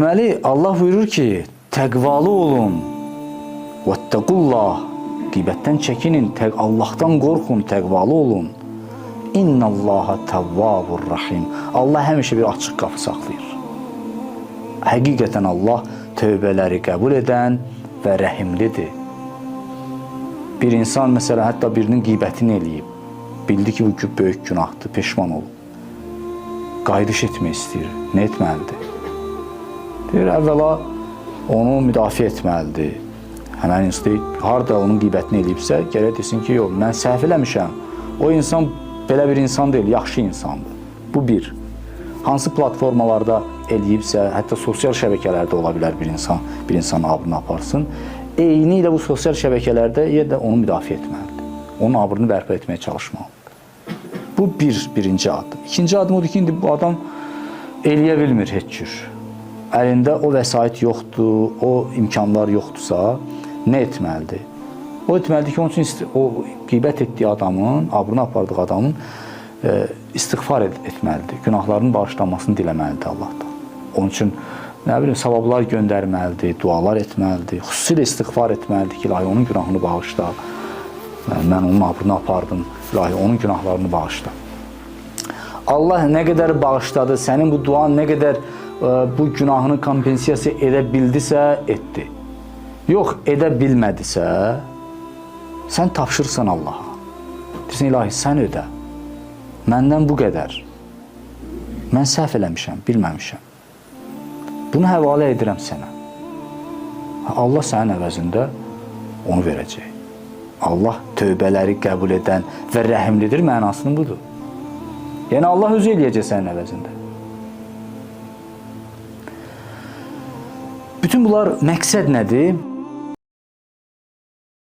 Deməli, Allah buyurur ki, təqvalı olun. Vəttəqullah. Qeybətdən çəkinin, Allahdan qorxun, təqvalı olun. İnnallaha təvvabur rahim. Allah həmişə bir açıq qapı saxlayır. Həqiqətən Allah tövbələri qəbul edən və rəhimlidir. Bir insan, məsələn, hətta birinin qeybətini eləyib, bildi ki, bu böyük günahdır, peşman olub. Qayıdış etmək istəyir. Nə etməlidir? Deyir, əvvəla onu müdafiə etməlidir. Həmən insan harada onun qeybətini eləyibsə, gərək desin ki, yox, mən səhv eləmişəm. O insan belə bir insan deyil, yaxşı insandır. Bu bir. Hansı platformalarda eləyibsə, hətta sosial şəbəkələrdə ola bilər bir insanın abrını aparsın. Eyni ilə bu sosial şəbəkələrdə də onu müdafiə etməlidir. Onun abrını bərpa etməyə çalışmalıdır. Bu birinci adım. İkinci adım odur ki, indi bu adam eləyə bilmir heç cür. Əlində o vəsait yoxdur, o imkanlar yoxdursa, nə etməlidir? O etməlidir ki, onun üçün o qeybət etdiyi adamın, abrını apardığı adamın istiğfar etməlidir. Günahlarının bağışlanmasını diləməlidir Allahdan. Onun üçün nə bilim, savablar göndərməlidir, dualar etməlidir, xüsusilə istiğfar etməlidir ki, ilahi onun günahını bağışla. Mən onun abrını apardım, ilahi onun günahlarını bağışla. Allah nə qədər bağışladı, sənin bu duan nə qədər bu günahını kompensasiya edə bildisə, etdi. Yox, edə bilmədisə, sən tapşırsan Allaha. Deyirsən, ilahi, sən ödə. Məndən bu qədər. Mən səhv eləmişəm, bilməmişəm. Bunu həvalə edirəm sənə. Allah sənin əvəzində onu verəcək. Allah tövbələri qəbul edən və rəhimlidir mənasını budur. Yəni, Allah özü eləyəcək sənin əvəzində. Bütün bunlar məqsəd nədir?